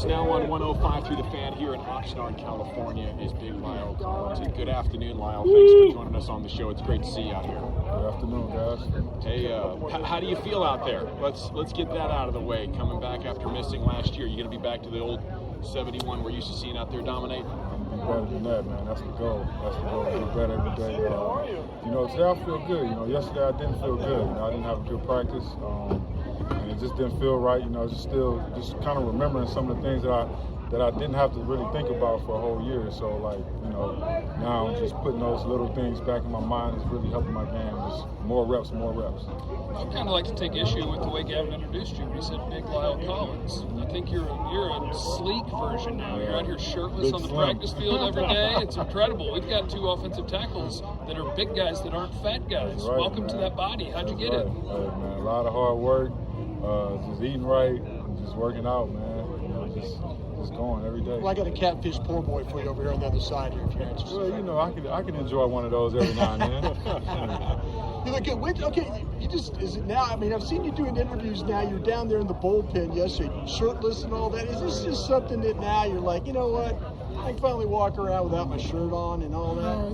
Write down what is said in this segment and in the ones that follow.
us now on 105 through the Fan here in Oxnard, California is Big Lyle Collins. And good afternoon, Lyle. Thanks for joining us on the show. It's great to see you out here. Good afternoon, guys. Hey, how do you feel out there? Let's get that out of the way. Coming back after missing last year, you going to be back to the old 71 we're used to seeing out there dominate? I'm going to be better than that, man. That's the goal. That's the goal. Be better every day. Today I feel good. Yesterday I didn't feel good. I didn't have a good practice. And it just didn't feel right. Just kind of remembering some of the things that I didn't have to really think about for a whole year. So now just putting those little things back in my mind is really helping my game. Just more reps. I kind of like to take issue with the way Gavin introduced you. He said Big Lyle Collins. I think you're a sleek version now. You're out here shirtless Big on the slim. practice field every day. It's incredible. We've got 2 offensive tackles that are big guys that aren't fat guys. Right, Welcome to man. that body. How'd you get it? Hey, man, a lot of hard work, just eating right, and just working out, man. Just going every day. Well, I got a catfish poor boy for you over here on the other side here if you're interested. Well, I can enjoy one of those every now and then. You look good. Okay, is it now? I mean, I've seen you doing interviews now. You're down there in the bullpen yesterday, shirtless and all that. Is this just something that now you're like, you know what? I can finally walk around without my shirt on and all that?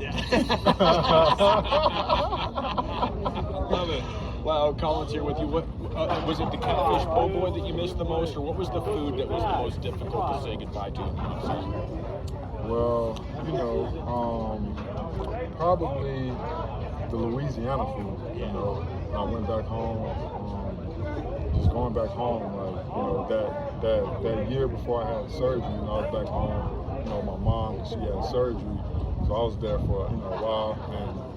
Yeah. Love it. Wow, Collins here with you. What was it, the catfish po' boy that you missed the most, or what was the food that was the most difficult to say goodbye to in the offseason? Well, probably the Louisiana food. I went back home, just going back home, that year before I had surgery, I was back home, my mom, she had surgery, so I was there for, a while, and,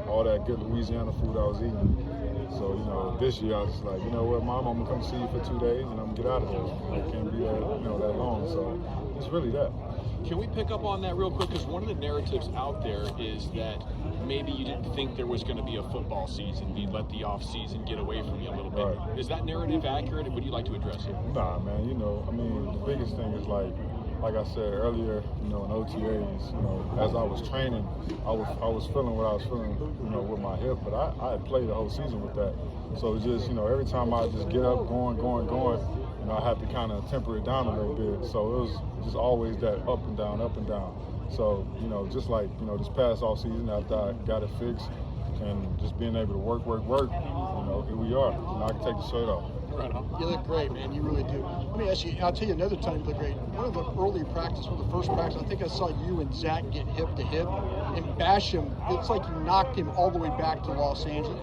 all that good Louisiana food I was eating. So, this year I was just like, you know what, Mom, I'm gonna come see you for 2 days and I'm gonna get out of there. I can't be there, that long. So it's really that. Can we pick up on that real quick? Because one of the narratives out there is that maybe you didn't think there was going to be a football season. You let the off-season get away from you a little bit. Right. Is that narrative accurate? Would you like to address it? Nah, man. The biggest thing is like I said earlier, in OTAs, as I was training, I was feeling what I was feeling, with my hip. But I had played the whole season with that. So it just, every time I just get up, going, I had to kind of temper it down a little bit. So it was just always that up and down. So, just like, this past off season after I got it fixed and just being able to work, here we are. I can take the shirt off. Right on. You look great, man. You really do. Let me ask you, I'll tell you another time you look great. One of the early practice, the first practice, I think I saw you and Zach get hip to hip and bash him. It's like you knocked him all the way back to Los Angeles.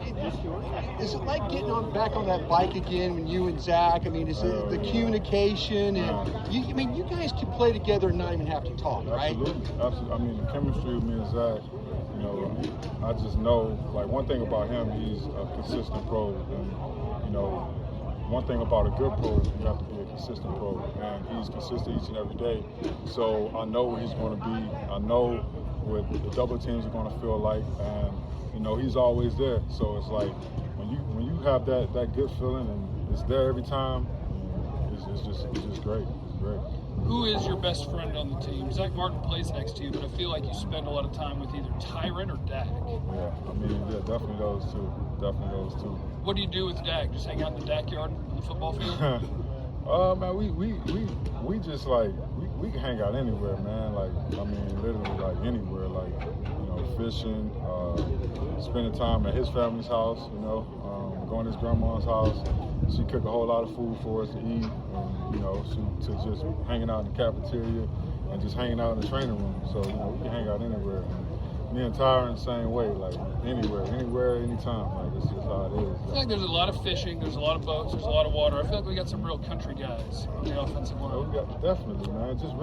Is it like getting back on that bike again when you and Zach? I mean, is it the communication? And you guys can play together and not even have to talk, right? Absolutely. I mean, the chemistry with me and Zach, I just know, one thing about him, he's a consistent pro. And, one thing about a good pro is you have to be a consistent pro, and he's consistent each and every day. So I know where he's going to be. I know what the double teams are going to feel like, and he's always there. So it's like when you have that good feeling and it's there every time, it's just great. It's great. Who is your best friend on the team? Zach Martin plays next to you, but I feel like you spend a lot of time with either Tyron or Dak. Yeah, definitely those two. What do you do with Dak? Just hang out in the Dak yard on the football field? Man, we just we can hang out anywhere, man. Literally anywhere. Fishing, spending time at his family's house. Going to his grandma's house. She cook a whole lot of food for us to eat, and to just hanging out in the cafeteria and just hanging out in the training room. So we can hang out anywhere. Me and Tyron the same way, anywhere, anytime. It's just how it is. I feel like there's a lot of fishing, there's a lot of boats, there's a lot of water. I feel like we got some real country guys on the offensive line. Definitely, man. Just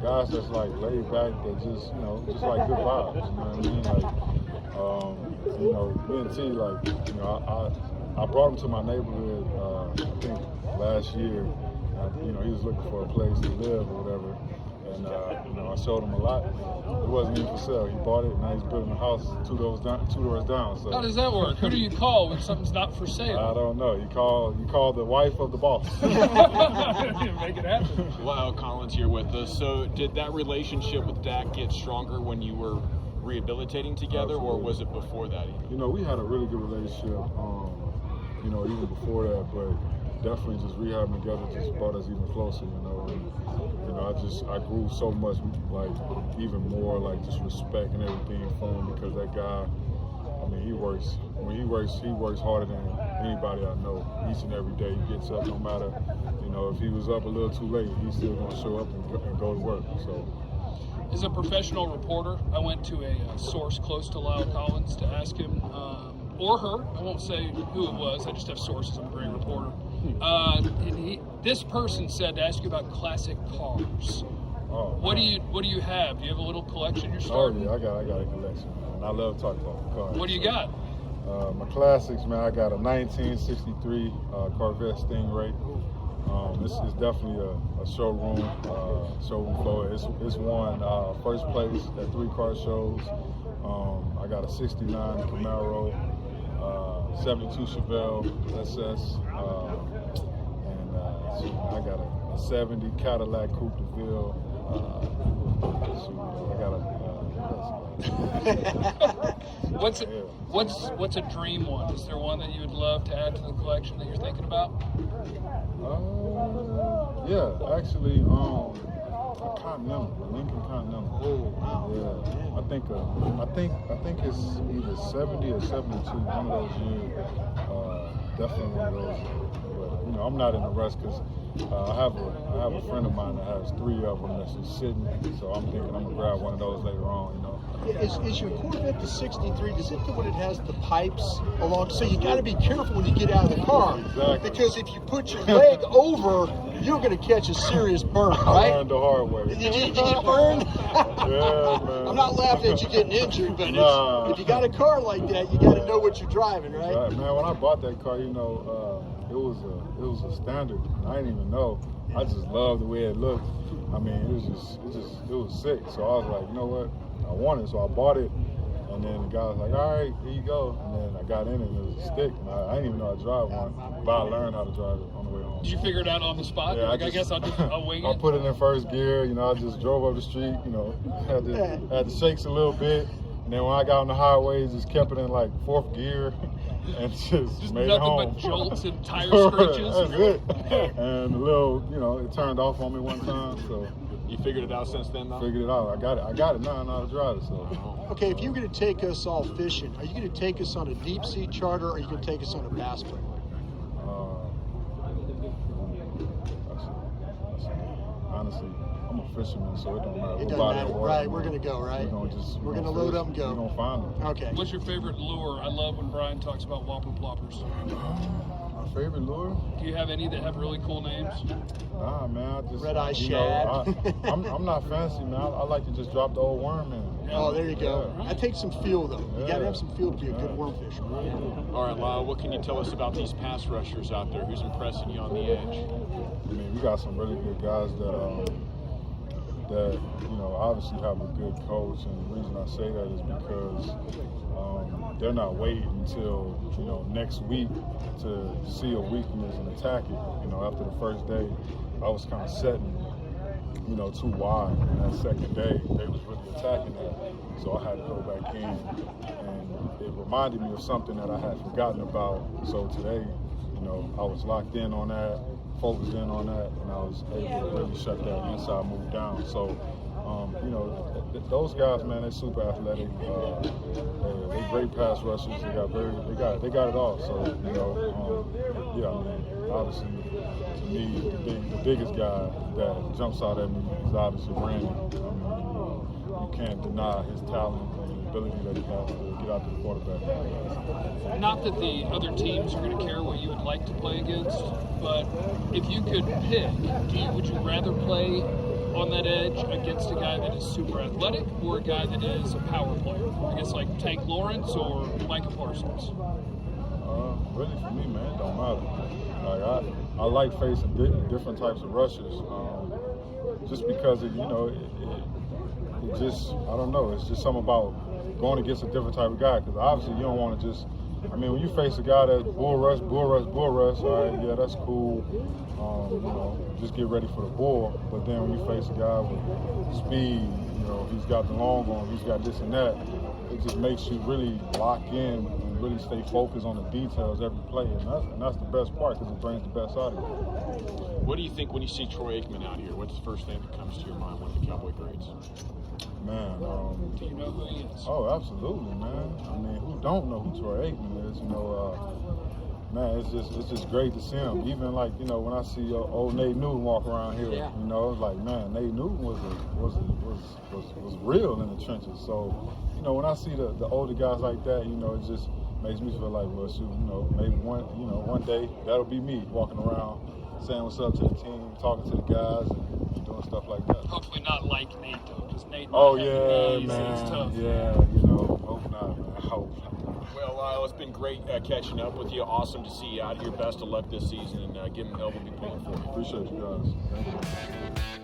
guys that's laid back, that just like good vibes. You know what I mean? Me and T, I brought him to my neighborhood, I think last year. He was looking for a place to live or whatever. And, I showed him a lot. It wasn't even for sale. He bought it, and now he's building a house two doors down. So. How does that work? Who do you call when something's not for sale? I don't know. You call the wife of the boss. Make it happen. Wow, Collins here with us. So did that relationship with Dak get stronger when you were rehabilitating together, Absolutely. or was it before that even? We had a really good relationship, even before that, but definitely just rehabbing together just brought us even closer, you know. And, you know, I grew so much, like, even more, like, just respect and everything for him, because that guy, I mean, he works harder than anybody I know. Each and every day he gets up, no matter, you know, if he was up a little too late, he's still going to show up and go to work. So, as a professional reporter, I went to a source close to Lyle Collins to ask him, or her, I won't say who it was, I just have sources, I'm a great reporter. And this person said to ask you about classic cars. oh, What do you have? Do you have a little collection you're starting? Oh, yeah, I got a collection, and I love talking about the cars. What do you got? My classics, man, I got a 1963 Corvette Stingray. This is definitely a showroom floor. It's won first place at 3 car shows. I got a 69 Camaro, 72 Chevelle SS, and I got a 70 Cadillac Coupe de Ville. I got What's a dream one? Is there one that you would love to add to the collection that you're thinking about? Yeah, actually, a Continental, a Lincoln Continental. Oh, wow. Yeah, I think it's either 70 or 72. One of those years. Definitely one of those. But you know, I'm not in a rush because I have a friend of mine that has 3 of them that's just sitting. So I'm thinking I'm gonna grab one of those later on. You know. Is your Corvette the 63? Does it when it has the pipes along? So you got to be careful when you get out of the car. Exactly. Because if you put your leg over, you're going to catch a serious burn, right? I learned the hard way. Did you get burned? Yeah, man. I'm not laughing at you getting injured, but Nah. if you got a car like that, you got to know what you're driving, right? Right, man. When I bought that car, you know, it was a standard. I didn't even know. I just loved the way it looked. I mean, it was sick. So I was like, you know what? I want it, so I bought it. And then the guy was like, all right, here you go. And then I got in it, and it was a stick. And I didn't even know how to drive one, but I learned how to drive it on the way home. Did you figure it out on the spot? Yeah, I guess I'll wing it. I put it in first gear. You know, I just drove up the street. You know, had the shakes a little bit. And then when I got on the highway, just kept it in like 4th gear. And just made it home. Nothing but jolts and tire scratches. That's it. And a little, you know, it turned off on me one time, so. You figured it out since then, though? Figured it out. I got it now. I know how to drive it, so. Okay, if you're going to take us all fishing, are you going to take us on a deep sea charter, or are you going to take us on a bass boat? Honestly, I'm a fisherman, so it don't matter. It doesn't matter, right? We're going to go, right? We're going to load up and go. We're going to find them. Okay. What's your favorite lure? I love when Brian talks about whopper ploppers. My favorite lure? Do you have any that have really cool names? Nah, man. I just Red eye you shad. know, I'm not fancy, man. I like to just drop the old worm in. Oh, there you go. Yeah. That takes some feel, though. You got to Yeah. have some feel to be a good worm fisher. All right, Lyle, what can you tell us about these pass rushers out there? Who's impressing you on the edge? I mean, we got some really good guys that you know obviously have a good coach, and the reason I say that is because they're not waiting until you know next week to see a weakness and attack it. You know, after the first day, I was kind of setting you know too wide, and that second day they was really attacking that, so I had to go back in, and it reminded me of something that I had forgotten about. So today, you know, I was locked in on that, focused in on that, and I was able to really shut that inside move down. So, you know, those guys, man, they're super athletic. They're great pass rushers. They got it all. So, you know, yeah, I mean, obviously, to me, the biggest guy that jumps out at me is obviously Brandon. I mean, you can't deny his talent and the ability that he has to get out to the quarterback. Not that the other teams are going to care what you would like to play against, but if you could pick, would you rather play on that edge against a guy that is super athletic or a guy that is a power player? I guess like Tank Lawrence or Micah Parsons? Really, for me, man, it don't matter. Like I like facing different types of rushers, just because it just I don't know. It's just something about going against a different type of guy. Because obviously you don't want to just. I mean, when you face a guy that's bull rush, all right, yeah, that's cool. You know, just get ready for the bull. But then when you face a guy with speed, you know, he's got the long arm, he's got this and that. It just makes you really lock in and really stay focused on the details every play, and that's the best part because it brings the best out of you. What do you think when you see Troy Aikman out here? What's the first thing that comes to your mind, one of the Cowboy greats? Man, Do you know who he is? oh, absolutely, man. I mean, who don't know who Troy Aikman is? You know, man, it's just great to see him. Even like, you know, when I see old Nate Newton walk around here, you know, it's like, man, Nate Newton was real in the trenches. So, you know, when I see the older guys like that, you know, it just makes me feel like, well, shoot, you know, maybe one day that'll be me walking around, saying what's up to the team, talking to the guys, and doing stuff like that. Hopefully not like Nate though, because Nate. Oh might have yeah, knees and man. it's tough. Yeah, you know, hope not, man. Hope not. Well, it's been great catching up with you. Awesome to see you out here. Best of luck this season, and Gimel will be pulling for you. Appreciate you guys. Thank you.